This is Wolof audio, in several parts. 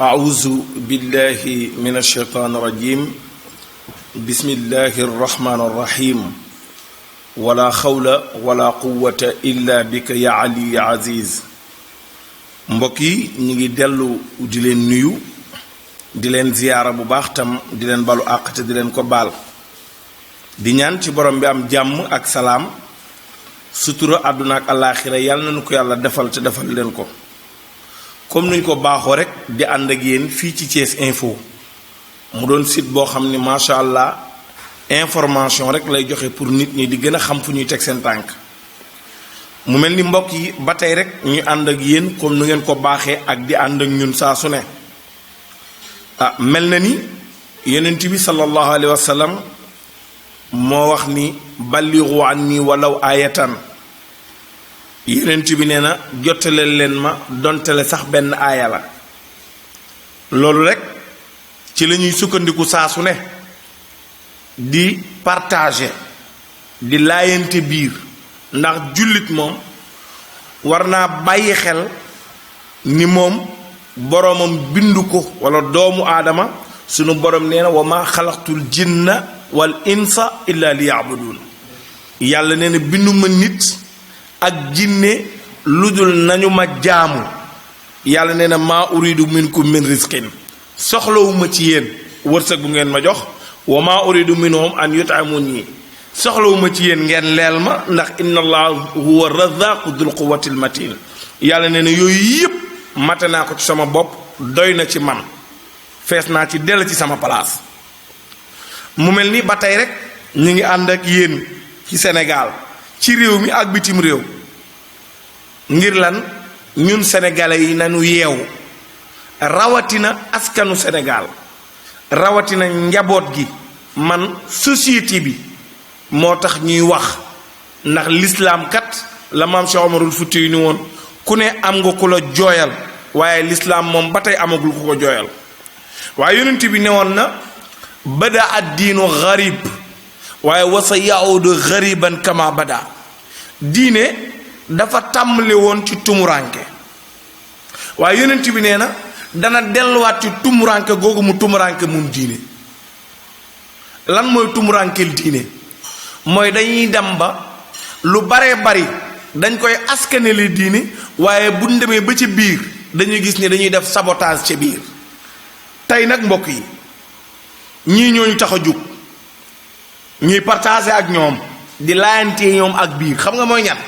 أعوذ بالله من الشيطان الرجيم بسم الله الرحمن الرحيم ولا حول ولا قوة إلا بك يا علي يا عزيز mbokki ñi ngi dellu di leen nuyu di leen ziyaara bu baax tam di leen balu àq te di leen ko baal di ñaan ci borom bi am jàmm ak salaam sutura àdduna ak alaaxira yàlla nañu ko yàlla defal te defal leen ko comme nuñ ko baaxoo rek di ànd ak yéen fii ci Thiès Info mu doon site boo xam ni macha allah information rek lay joxe pour nit ñi di gën a xam fu ñuy teg seen tànk mu mel ni mbokk yi ba tey rek ñu ànd ak yéen comme nu ngeen ko baaxee ak di ànd ak ñun saa su ne mel na ni yonent bi sallallahu alayhi wa sallam moo wax ni ballighu anni walaw aayatan yonent bi nee na jottale leen ma dontale sax benn aaya la loolu rek ci la ñuy sukkandiku saa su ne di partager di laayante biir ndax jullit moom war naa bàyyi xel ni moom boroomam bindu ko wala doomu aadama sunu borom nee na wa ma xalaqtul jinna wal insa illa liya'budun yàlla nee na binduma nit ak jinne lu dul nañu ma jaamu yàlla nee na maa uridu minkum min rizqin soxlawuma ci yéen wërsëg bu ngeen ma jox wa maa uridu minhum an yut'amuni soxlawuma ci yéen ngeen leel ma ndax inna allah huwa razaqu dul quwwatil matin yàlla nee na yooyu yépp mate naa ko ci sama bopp doy na ci man fees naa ci dell ci sama place mu mel ni ba tey rek ñu ngi ànd ak yéen ci Sénégal ci réew mi ak bitim réew ngir lan ñun sénégalais yi nañu yeewu rawatina askanu Sénégal rawatina njaboot gi man société bi moo tax ñuy wax ndax lislaam kat la maam Cheikh Omarul Fuuti yu ni woon ku ne am nga ku la jooyal waaye lislaam moom ba tey amagul ku ko jooyal waaye yonent bi ne woon na bada ad diinu garib waaye wasa yaudu gariban kama bada diine dafa tàmbali woon ci tumuranke waaye yonent bi nee na dana delluwaat ci tumuranke googu mu tumuranke moom diine lan mooy tumurankeel diine mooy dañuy dem ba lu baree bari dañ koy askanele diine waaye bu ñu demee ba ci biir dañuy gis ni dañuy def sabotage ci biir tey nag mbokk yi ñii ñooñu tax a jóg ñuy partager ak ñoom di laayantee ñoom ak biir xam nga mooy ñan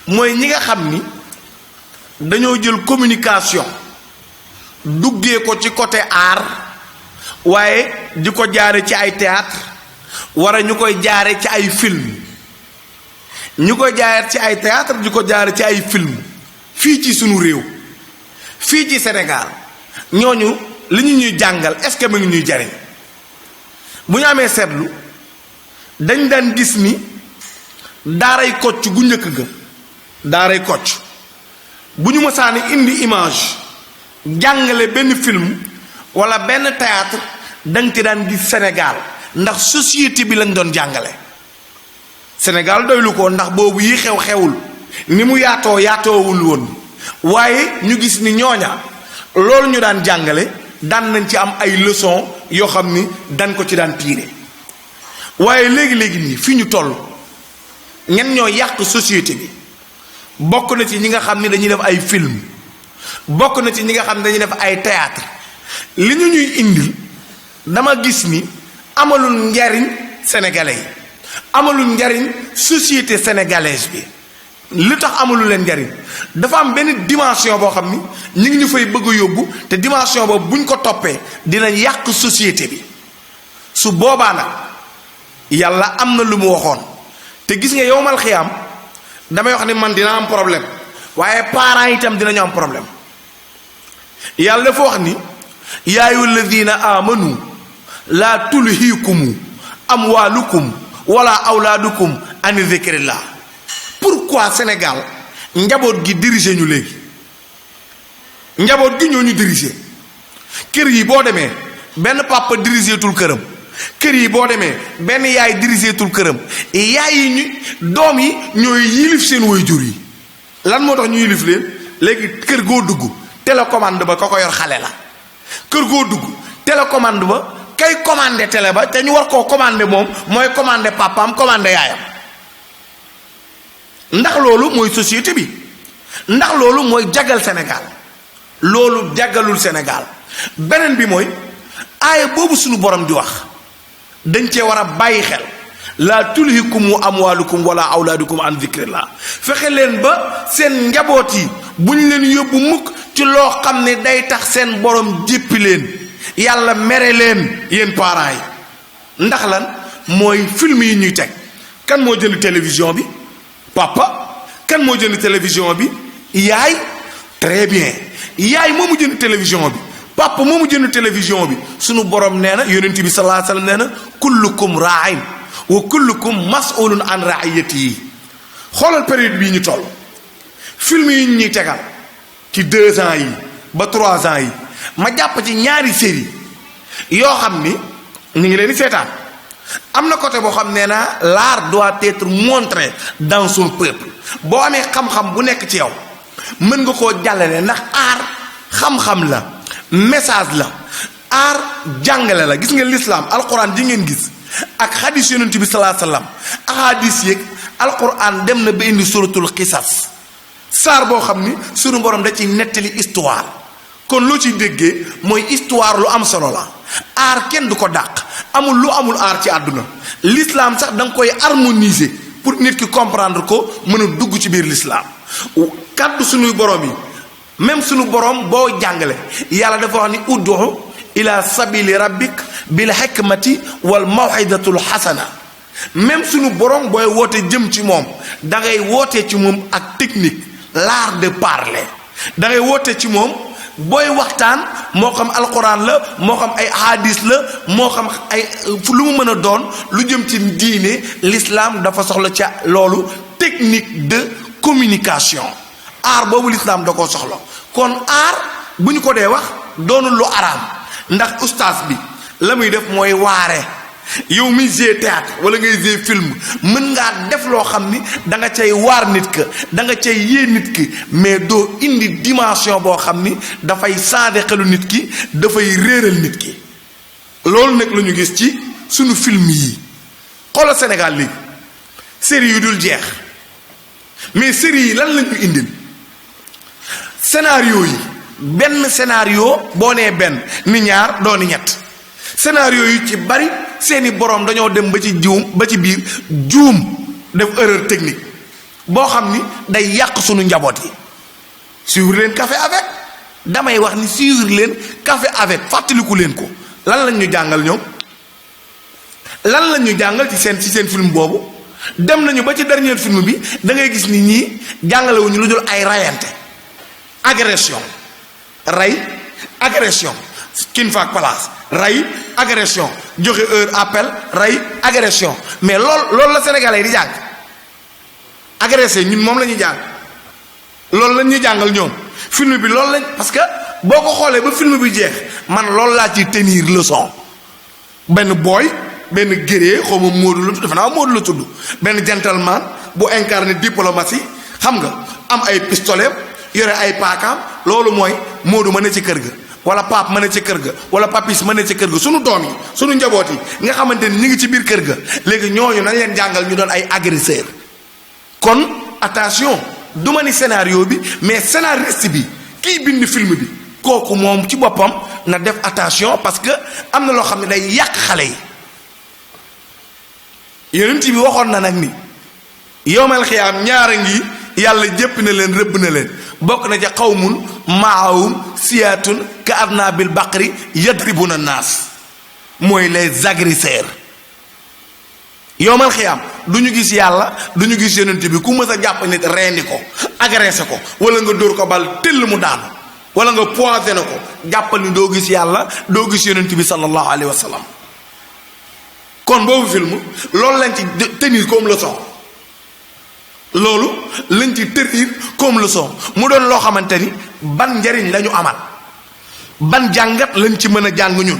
mooy ñi nga xam ni dañoo jël communication duggee ko ci côté art waaye di ko jaare ci ay théâtre wara ñu koy jaare ci ay film ñu koy jaare ci ay théâtre di ko jaare ci ay film fii ci sunu réew fii ci Sénégal ñooñu li ñu ñuy jàngal est-ce que mu ngi ñuy jariñ bu ñu amee seetlu dañ daan gis ni daaray Kocc gu njëkk ga daaray Kocc bu ñu mësaani indi image jàngale benn film wala benn théâtre danga ci daan gis Sénégal ndax société bi lañ doon jàngale Sénégal doylu ko ndax boobu yi xew-xewul ni mu yaatoowul woon waaye ñu gis ni ñooña loolu ñu daan jàngale daan nañ ci am ay leçon yoo xam ni dañ ko ci daan tiire waaye léegi-léegi nii fi ñu toll ñen ñoo yàq société bi bokk na ci ñi nga xam ni dañuy def ay film bokk na ci ñi nga xam ne dañuy def ay théâtre li ñu ñuy indil dama gis ni amalul njariñ sénégalais yi amalul njariñ société sénégalaise bi li tax amalul leen njariñ dafa am benn dimension boo xam ni ñu ngi ñu fay bëgg a yóbbu te dimension boobu buñ ko toppee dinañ yàq société bi su boobaa nag yàlla am na lu mu waxoon te gis nga yowmal xiyaam damay wax ni man dina am problème waaye parents itam dinañu am problème yàlla dafa wax ni yaa ayyuhal ladina amanu laa tulhiikumu amwaalukum wala awlaadukum ani zikrillah pourquoi Sénégal njaboot gi diriger ñu léegi njaboot gi ñoo ñu diriger kër yi boo demee benn papa dirigeetul këram kër yi boo demee benn yaay dirigeetul këram yaay yi ñu doom yi ñooy yilif seen waajur yi lan moo tax ñu yilif leen léegi kër goo dugg télécommande ba ko yor xale la kër goo dugg télécommande ba kay commandé télé ba te ñu war koo commandé moom mooy commandé papaam commandé yaayam. ndax loolu mooy société bi ndax loolu mooy jagal Sénégal loolu jagalul Sénégal. beneen bi mooy aaya boobu suñu borom di wax dañ cee war a bàyyi xel laa tulhikum amwaalukum wala awlaadukum an zikrillah fexe leen ba seen njaboot yi buñ leen yóbbu mukk ci loo xam ne day tax seen borom jéppi leen yàlla mere leen yéen parents yi. ndax lan mooy film yi ñuy teg kan moo jënd télévision bi papa kan moo jënd télévision bi yaay très bien yaay moomu jënd télévision bi papa moomu jënd télévision bi sunu borom nee na yonent bi sallallahu alayhi wasallam nee na kullukum ra'in wa kullukum mas'ulun an ra'iyatihi. xoolal période bii ñu toll film yi ñuy tegal ci 2 ans yi ba 3 ans yi ma jàpp ci ñaari série yoo xam ni ñu ngi leen di seetaan am na côté boo xam nee na l'art doit être montré dans son peuple boo amee xam-xam bu nekk ci yow mën nga koo jàllale ndax art xam-xam la message la art jàngale la. gis nga l'islam alquran ji ngeen gis ak xadis yonent bi sallallahu alayhi wasallam ahadis yeeg alquran dem na ba indi suratul qisas saar boo xam ni sunu borom da ci nettali histoire kon loo ciy déggee mooy histoire lu am solo la. aar kenn du ko dàq amul lu amul aar ci àdduna l'islam sax da nga koy harmoniser pour nit ki comprendre ko mën a dugg ci biir l'islam. kàddu sunuy borom yi même sunu borom boo jàngale yàlla dafa wax ni ud'u ila sabili rabbik bil hikmati wal maw'izatul hasana. même sunu borom booy woote jëm ci moom da ngay woote ci moom ak technique l'art de parler da ngay woote ci moom booy waxtaan moo xam alquran la moo xam ay hadis la moo xam ay lu mu mën a doon lu jëm ci diine l'islam dafa soxla ca loolu technique de communication. aar boobu l'islam da koo soxla kon aar bu ñu ko dee wax doonul lu araam ndax ustaas bi la muy def mooy waare. yow mi jouer théâtre wala ngay jouer film mën ngaa def loo xam ni da nga cay waar nit ka da nga cay yee nit ki mais doo indi dimension boo xam ni dafay changer xelu nit ki dafay réeral nit ki. loolu nag la ñu gis ci sunu film yi xoolal Sénégal léegi série yu dul jeex mais série yi lan la ñu indil scénario yi benn scénario boo nee benn ni ñaar dooni ñett scénario yi ci bari seeni borom dañoo dem ba ci biir juum def erreur technique boo xam ni day yàq sunu njaboot yi. suivre leen café avec damay wax ni suivre leen café avec fàttaliku leen ko lan lañ ñu jàngal ñoom lan lañ ñu jàngal ci seen film boobu dem nañu ba ci dernier film bi da ngay gis ni ñii jàngalewuñu lu dul ay rayante agression rey agression kin faak place rey agression joxe heure appel rey agression mais loolu la sénégalais di jàng agressé ñun moom la ñuy jàng loolu lañ ñuy jàngal ñoom film bi loolu lañ parce que boo ko xoolee ba film bi jeex man loolu laa ci tenir leçon benn booy benn guerrier xaw ma Modou la tudd dafa naa Modou la tudd benn gentleman bu incarné diplomatie xam nga am ay pistolet yore ay paakaam loolu mooy Modou ma ne ci kër ga wala Pape ma ne ci kër ga wala Papis ma ne ci kër ga sunu doom yi sunu njaboot yi nga xamante ni ñu ngi ci biir kër ga léegi ñooñu nañ leen jàngal ñu doon ay agresseur. kon attention du ma ni scénario bi mais scénariste bi kiy bind film bi kooku moom ci boppam na def attention parce que am na loo xam ne day yàq xale yi. yonent bi waxoon na nag ni yowmal xiyaam ñaara ngi yàlla jépp na leen rëbb na leen bokk na ca qawmun maahum siyaatun ka arnaabil baqri yadribuna naas mooy les agresseurs. yowmal xiyaam du ñu gis yàlla du ñu gis yonent bi ku mës a jàpp nit rendi ko agressé ko wala nga dóor ko bal tëll mu daanu wala nga poisonné ko jàppal ni doo gis yàlla doo gis yonent bi sallallahu alayhi wa sallam. kon boobu film loolu lañ ci tenir comme leçon loolu lañ ci tenir comme leçon mu doon loo xamante ni ban njariñ lañu amal ban jàngat lañ ci mën a jàng ñun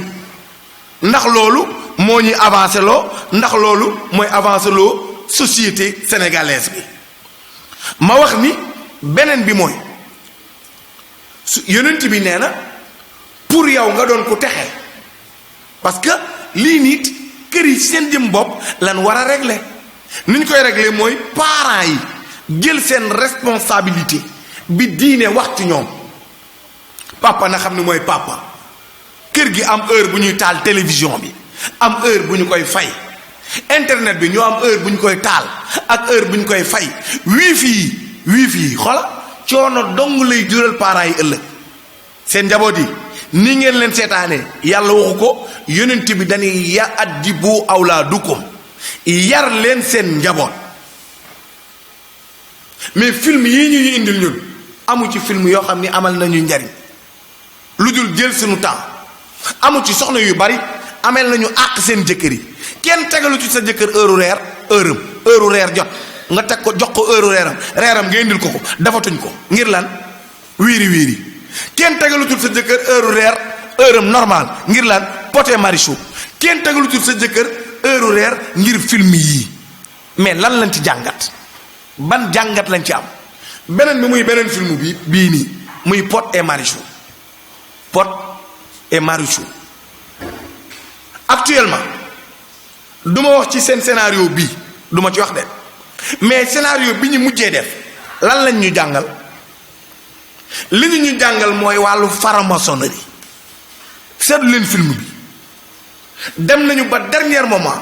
ndax loolu moo ñuy avancé loo ndax loolu mooy avancé loo société sénégalaise bi. ma wax ni beneen bi mooy yonent bi nee na pour yow nga doon ku texe parce que lii nit kër yi seen jëm bopp lan war a régler ni ñu koy régler mooy parents yi jël seen responsabilité bi diine wax ci ñoom. papa na xam ne mooy papa kër gi am heure bu ñuy taal télévision bi am heure bu ñu koy fay internet bi ñoo am heure bu ñu koy taal ak heure bu ñu koy fay wifi yi xoola coono dong lay jural parents yi ëllëg seen njaboot yi ni ngeen leen seetaanee yàlla waxu ko yonent bi dañuy ya'addibu awlaadukum yar leen seen njaboot mais film yii ñuy indil ñun amu ci film yoo xam ni amal nañu njariñ lu dul jël suñu temps amu ci soxna yu bari amel nañu àq seen jëkkër yi kenn tegalu ci sa jëkkër heure reer jot nga teg ko jox ko heure reeram nga indil ko dafatuñ ko ngir lan wiiri kenn tegalu ci sa jëkkër heure normal ngir lan poté marichou kenn tegalu ci sa jëkkër heure reer ngir film yii mais lan lañ ci jàngat ban jàngat lañ ci am beneen bi muy beneen film bii nii muy Pod et Marichou actuellement du ma wax ci seen scénario bii du ma ci wax de mais scénario bi ñu mujjee def lan lañ ñu jàngal li ñu jàngal mooy wàllu franc-maçonnerie seetlu leen film bi dem nañu ba dernier moment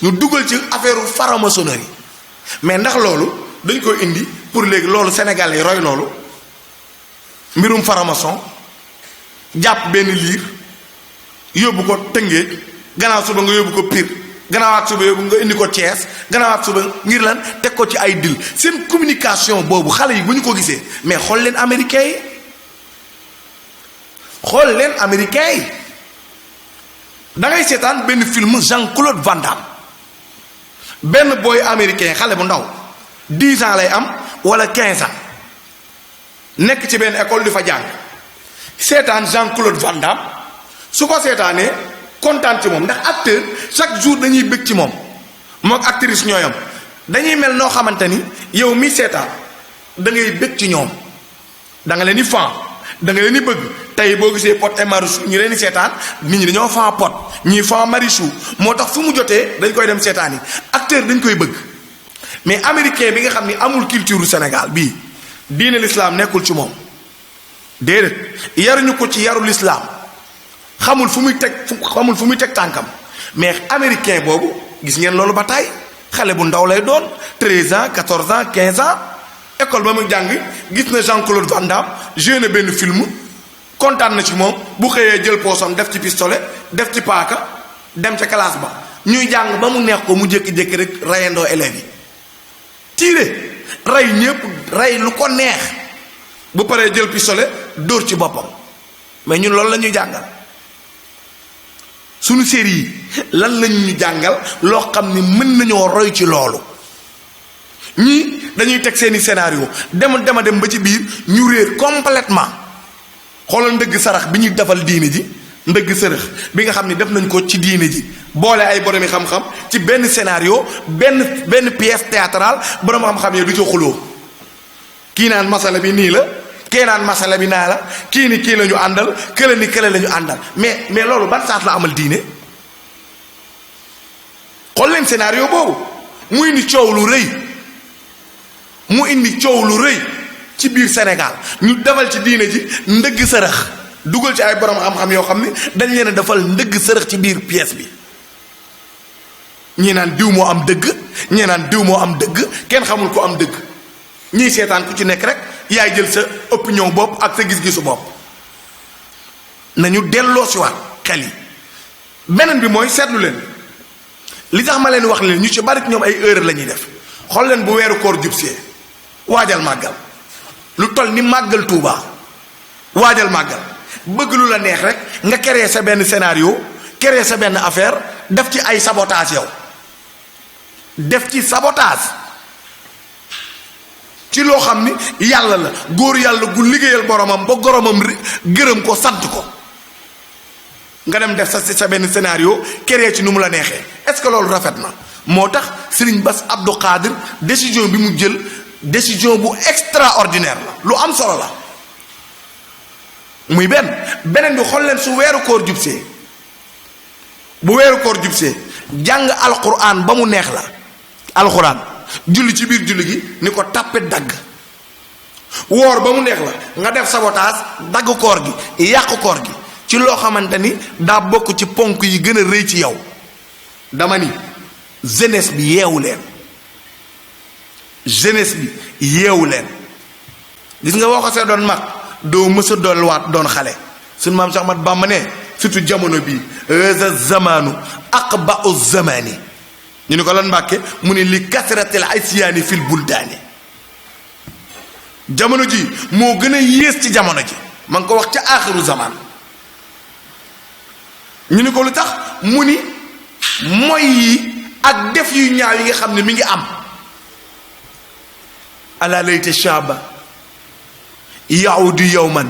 ñu dugal ci affaire franc-maçonnerie mais ndax loolu dañ koy indi pour léegi loolu Sénégalais roy loolu mbirum franc-maçon jàpp benn liir yóbbu ko Tëngéej gannaaw suba nga yóbbu ko Pire gannaawaat suba yóbbu nga indi ko Thiès gannaawaat suba ngir lan teg ko ci ay dil seen communication boobu xale yi bu ñu ko gisee mais xool leen américains yi da ngay seetaan benn film Jean-Claude Van Damme benn booy américain xale bu ndaw 10 ans lay am wala 15 ans nekk ci benn école di fa jàng seetaan Jean-Claude Van Damme su ko seetaanee kontaan ci moom ndax acteur chaque jour dañuy bëgg ci moom mook actrice ñooyam dañuy mel noo xamante ni yow mi seetaan da ngay bëgg ci ñoom da nga leen di fan da nga leen di bëgg tey boo gisee Pod et Marichou ñu leen di seetaan nit ñi dañoo fan Pod ñii fan Marichou moo tax fu mu jotee dañ koy dem seetaan yi acteur dañ koy bëgg mais américain bi nga xam ni amul culture Sénégal bii diine l'islam nekkul ci moom déedéet yaruñu ko ci yaru l'islam xamul fu muy teg tànkam mais américain boobu gis ngeen loolu ba tey xale bu ndaw lay doon 13 ans 14 ans 15 ans école ba mu jàng gis na Jean-Claude Van Damme joué na benn film kontaan na ci moom bu xëyee jël poosam def ci pistolet def ci paaka dem ca classe ba ñuy jàng ba mu neex ko mu jékki-jékki rek rayandoo élèves yi tiire rey ñépp rey lu ko neex bu paree jël pistolet dóor ci boppam mais ñun loolu la ñuy jàngal suñu série yi lan lañu ñu jàngal loo xam ni mën nañoo roy ci loolu ñii dañuy teg seeni scénario dem ba ci biir ñu réer complètement xoolal ndëgg sarax bi ñuy defal diine ji ndëgg sërëx bi nga xam ni def nañ ko ci diine ji boole ay boromi xam-xam ci benn scénario benn pièce théâtrale borom xam-xam yi du ci xuloo kii naan masala bi nii la kee naan masala bi naa la kii ni kii la ñu àndal kële ni kële la ñu àndal mais loolu ban saat la amal diine xool leen scénario boobu mu indi coow lu rëy ci biir Sénégal ñu defal ci diine ji ndëgg sërëx dugal ci ay borom xam-xam yoo xam ni dañ leen a defal ndëgg sërëx ci biir pièce bi ñii naan diw moo am dëgg ñii naan diw moo am dëgg kenn xamul ko am dëgg ñii seetaan ku ci nekk rek yaay jël sa opinion bopp ak sa gis-gisu bopp nañu delloo si waat xel yi beneen bi mooy seetlu leen li tax ma leen wax leen ñu ci bari ñoom ay erreur la ñuy def xool leen bu weeru koor jubsee waajal màggal lu toll ni màggal Tuuba waajal màggal bëgg lu la neex rek nga créer sa benn scénario créer sa benn affaire def ci ay sabotage yow def ci sabotage ci loo xam ni yàlla la góor yàlla gu liggéeyal boromam ba goromam gërëm ko sant ko nga dem def sa benn scénario créer ci nu mu la neexee est-ce que loolu rafet na moo tax Serigne Bass Abdou Khadir décision bi mu jël décision bu extraordinaire la lu am solo la muy beneen bi xool leen su weeru koor jubsee bu weeru koor jubsee jàng alquran ba mu neex la alquran julli ci biir julli gi ni ko tàppet dagg woor ba mu neex la nga def sabotage dagg koor gi yàq koor gi ci loo xamante ni daa bokk ci ponk yi gën a rëy ci yow. dama ni jeunesse bi yeewu leen jeunesse bi yeewu leen gis nga boo ko see doon mag doo mës a dolliwaat doon xale suñu maam Cheikh Ahmad Bamba ne surtout jamono bii heza zamanu aqba'u zamani ñu ni ko lan Mbàkke mu ni li kasratil isyaani fil buldaani jamono ji moo gën a yées ci jamono ji ma ngi ko wax ca aaxiru zaman ñu ni ko lu tax mu ni moy yi ak def yu ñaaw yi nga xam ne mi ngi am ala layta shaba yaudu yowman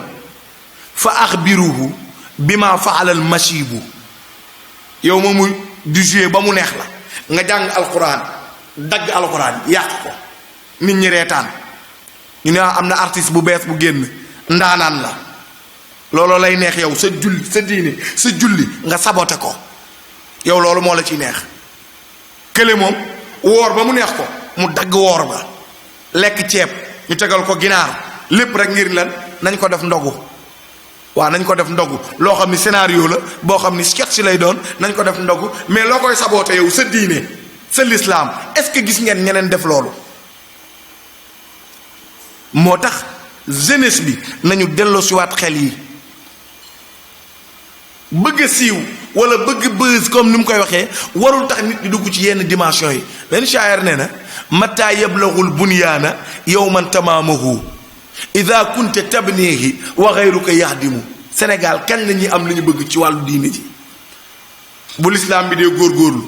fa axbiruhu bima faala al mashibu yow moomu du jouer ba mu neex la nga jàng alquran dagg alquran yàq ko nit ñi reetaan ñu ne am na artiste bu bees bu génn ndaanaan la looloo lay neex yow sa julli sa diine sa julli nga sabote ko yow loolu moo la ciy neex kële moom woor ba mu neex ko mu dagg woor ba lekk ceeb ñu tegal ko ginaar lépp rek ngir lan nañ ko def ndogu waaw nañ ko def ndogu loo xam ni scénario la boo xam ni sketch lay doon nañ ko def ndogu mais loo koy saboote yow sa diine sa lislaam est-ce que gis ngeen ñeneen def loolu moo tax jeunesse bi nañu delloosiwaat xel yi bëgg a siiw wala bëgg buzz comme ni mu koy waxee warul tax nit di dugg ci yenn dimension yi benn shaayar nee na mata yablaghul bunyaana yawman tamaamahu ida kunta tabnihi wa ghayruka yahdimu Sénégal kañ la ñuy am li ñu bëgg ci wàllu diine ji bu lislaam bi dee góorgóorlu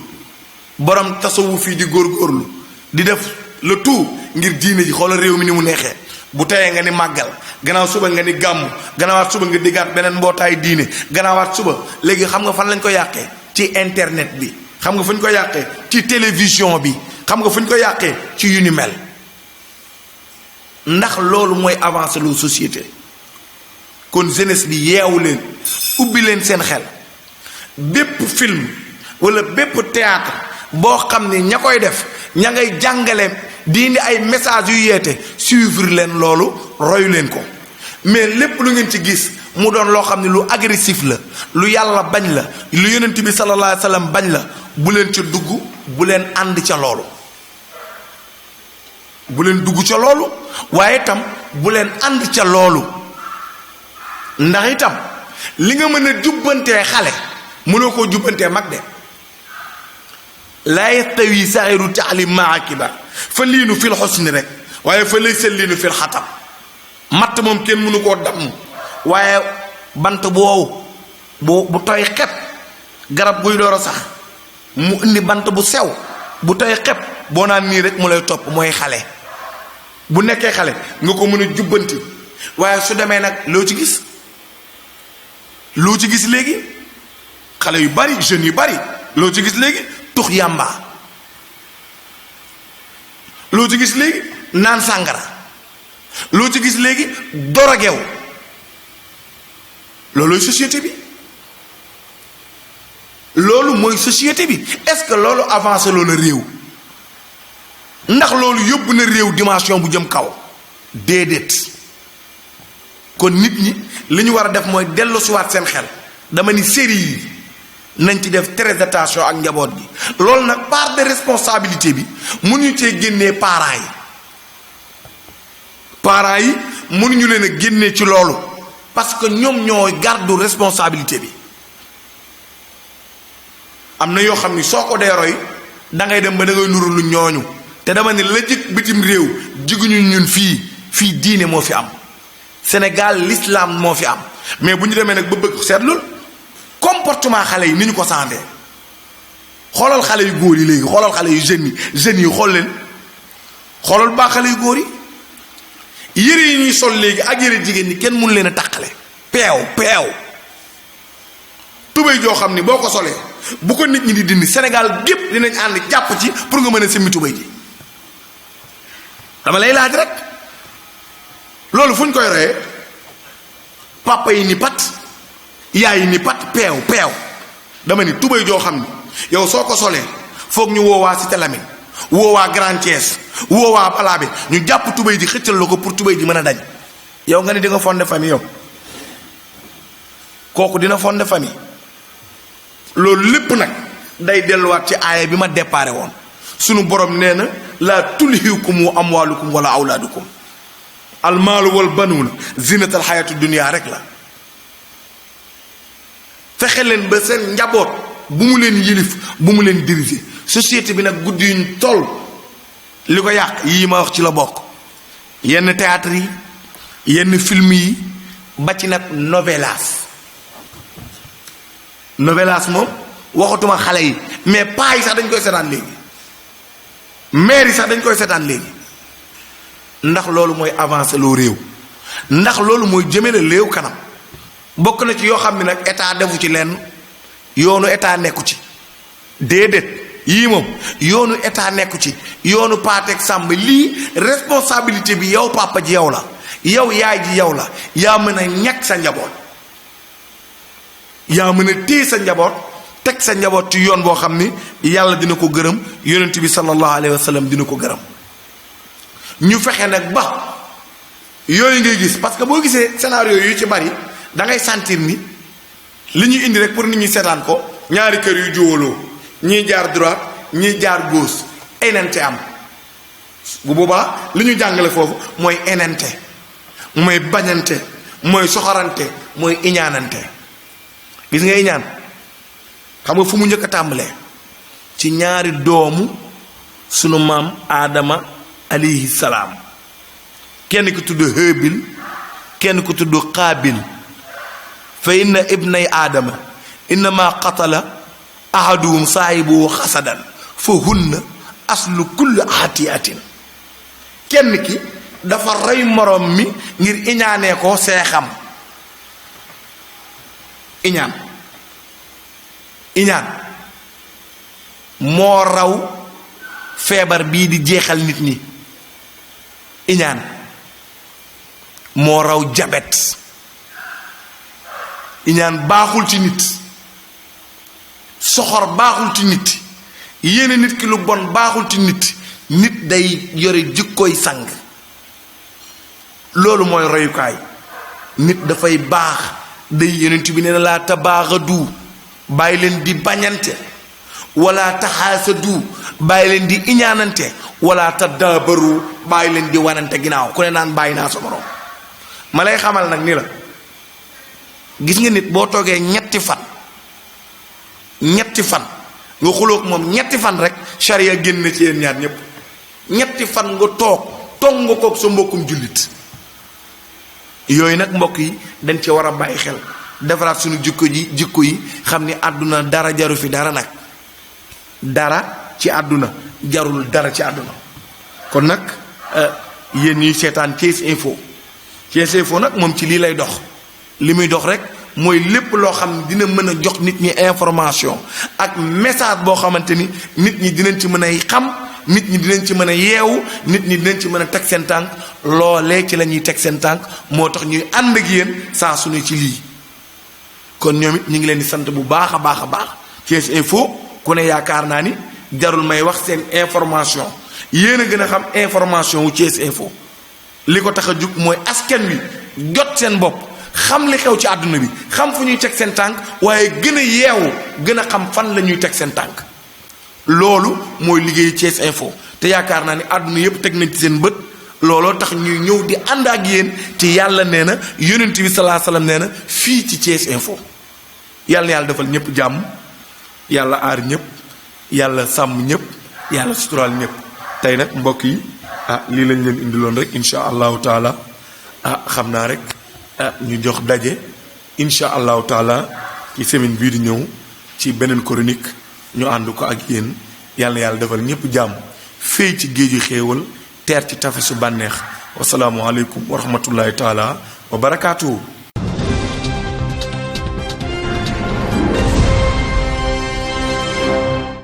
borom tasawuf fii di góorgóorlu di def le tout ngir diine ji xoolal réew mi ni mu neexee bu teyee nga ni màggal gannaaw suba nga ni gàmmu gannaawaat suba nga diggaat beneen mbootaay diine gannaawaat suba léegi xam nga fan lañ ko yàqee ci internet bi xam nga fu ñu ko yàqee ci télévision bi xam nga fu ñu ko yàqee ci yu ni mel ndax loolu mooy avancer lu société kon jeunesse bi yeewu leen ubbi leen seen xel bépp film wala bépp théâtre boo xam ne ña koy def ña ngay jàngale di indi ay message yu yeete suivre leen loolu royu leen ko mais lépp lu ngeen ci gis mu doon loo xam ne lu agressif la lu yàlla bañ la lu yonent bi sallallahu alayhi wa sallam bañ la bu leen ca dugg bu leen ànd ca loolu bu leen dugg ca loolu waaye itam bu leen ànd ca loolu ndax itam li nga mën a jubbantee xale mënoo koo jubbantee mag de laa yastawi saxiru taalim maa kibar fa liinu fil xusni rek waaye fa lay sa liinu fil xatam matt moom kenn mënu koo damm waaye bant bu wow bu tooy xepp garab guy door a sax mu indi bant bu sew bu tooy xepp boo naan nii rek mu lay topp mooy xale bu nekkee xale nga ko mën a jubbanti waaye su demee nag loo ci gis léegi xale yu bari jeunes yu bari loo ci gis léegi tux yàmba loo ci gis léegi naan sàngara loo ci gis léegi dorogew loolooy société bi loolu mooy société bi est-ce que loolu avancé loolu réew ndax loolu yóbbu na réew dimension bu jëm kaw déedéet kon nit ñi li ñu war a def mooy delloosiwaat seen xel dama ni série yi nañ ci def très attention ak njaboot bi loolu nag part de responsabilité bi mënuñu cee génnee parents yi mënuñu leen a génnee ci loolu parce que ñoom ñoo gardu responsabilité bi am na yoo xam ni soo ko dee roy da ngay dem ba da ngay nuru lu ñooñu te dama ne la jëkk bitim réew jiguñu ñun fii diine moo fi am Sénégal l'islam moo fi am mais bu ñu demee nag ba bëgg seetlul comportement xale yi ni ñu ko sàndee xoolal xale yu góor yi léegi xoolal xale yu jeunes yi xool leen xoolal baa xale yu góor yi yëre yi ñuy sol léegi ak yëre jigéen ñi kenn mënu leen a tàqale peew tubéy joo xam ni boo ko solee bu ko nit ñi di dindi Sénégal gépp dinañ ànd jàpp ci pour nga mën a simmi tubéy ji dama lay laaj rek loolu fu ñu koy royee papa yi ni pat yaay yi ni pat peew dama ni tubéy joo xam ni yow soo ko solee foog ñu woowaa Cité Lamine woowaa Grand Thiès woowaa Palais bi ñu jàpp tubéy ji xëccal la ko pour tubéy ji mën a dañ yow nga ni di nga fonder famille yow kooku dina fonder famille. loolu lépp nag day delluwaat ci aaya bi ma déparé woon sunu borom nee na laa tulhikum amwaalukum wala awlaadukum almaalu wal banuuna zinatal xayatu dunia rek la. fexe leen ba seen njaboot bu mu leen yilif bu mu leen diriger société bi nag guddi yuñ toll li ko yàq yii ma wax ci la bokk yenn théâtre yi yenn film yi ba ci nag novelas moom waxatuma xale yi mais paa yi sax dañ koy seetaan léegi maire yi sax dañ koy seetaan léegi ndax loolu mooy avancer loo réew ndax loolu mooy jëmale réew kanam bokk na ci yoo xam ne nag état defu ci lenn yoonu état nekku ci déedéet yii moom yoonu état nekku ci yoonu paateeg sàmb lii responsabilité bi yow papa ji yow la yow yaay ji yow la yaa mën a ñàkk sa njaboot yaa mën a téye sa njaboot teg sa njaboot ci yoon boo xam ni yàlla dina ko gërëm yonent bi sallallahu alayhi wa sallam dina ko gërëm ñu fexe nag ba yooyu ngay gis parce que boo gisee scénario yu ci bari da ngay sentir ni li ñu indi rek pour nit ñi seetaan ko ñaari kër yu juwaloo ñii jaar droite ñii jaar gauche enante am bu boobaa li ñu jàngale foofu mooy enante mooy bañante mooy soxorante mooy iñaanante gis nga iñaan xam nga fu mu njëkk a tàmbalee ci ñaari doomu sunu maam aadama alayhi salaam kenn ku tudd Haabil kenn ku tudd Qaabil fa inna ibnay aadama innama qatala ahaduhum saahibuhu xasadan fa hunna aslu kulli xatiatin kenn ki dafa rey moroom mi ngir iñaanee ko seexam iñaan moo raw feebar bii di jeexal nit ñi iñaan moo raw jabet iñaan baaxul ci nit soxor baaxul ci nit yéene nit ki lu bon baaxul ci nit day yore jikkooy sang loolu mooy royukaay nit dafay baax day yonent bi nee na laa tabaaxadu bàyyi leen di bañante wala taxaasadu bàyyi leen di iñaanante wala tadaabaru bàyyi leen di wanante ginnaaw ku ne naan bàyyi naa sa morom ma lay xamal nag ni la gis nga nit boo toogee ñetti fan nga xuloog moom ñetti fan rek charia génn na ci yéen ñaar ñépp ñetti fan nga toog nga koog sa mbokkum jullit yooyu nag mbokk yi dañ ci war a bàyyi xel defaraat suñu jikko yi xam ni àdduna dara jaru fi dara nag dara ci àdduna jarul dara ci àdduna kon nag yéen ñuy seetaan Thiès Info nag moom ci lii lay dox li muy dox rek mooy lépp loo xam dina mën a jox nit ñi information ak message boo xamante ni nit ñi dinañ ci mën a xam nit ñi dinañ ci mën a yeewu nit ñi dinañ ci mën a teg seen tànk loolee ci la ñuy teg seen tànk moo tax ñuy ànd ak yéen saa su ne ci lii kon ñoom it ñu ngi leen di sant bu baax a baax Thiès Info ku ne yaakaar naa ni jarul may wax seen information yéen a gën a xam information wu Thiès Info li ko tax a jug mooy askan wi jot seen bopp xam li xew ci àdduna bi xam fu ñuy teg seen tànk waaye gën a yeewu gën a xam fan la ñuy teg seen tànk loolu mooy liggéeyu Thiès Info te yaakaar naa ni àdduna yépp teg nañ ci seen bët looloo tax ñuy ñëw di ànd ak yéen te yàlla nee na yonent bi salaa salaam nee na fii ci Thiès Info yàlla na yàlla defal ñëpp jàmm yàlla aar ñëpp yàlla sàmm ñëpp yàlla suturaal ñëpp tey nag mbokk yi lii lañ leen indiloon rek insha allahu taala xam naa rek ñu jox daje insha allahu taala ci semaine bii di ñëw ci beneen chronique ñu ànd ko ak yéen yàlla na yàlla defal ñëpp jàmm fay ci géeju xéewal teer ci tafesu bànneex wasalaamu aleykum wa rahmatullahi taala wa barakaatuhu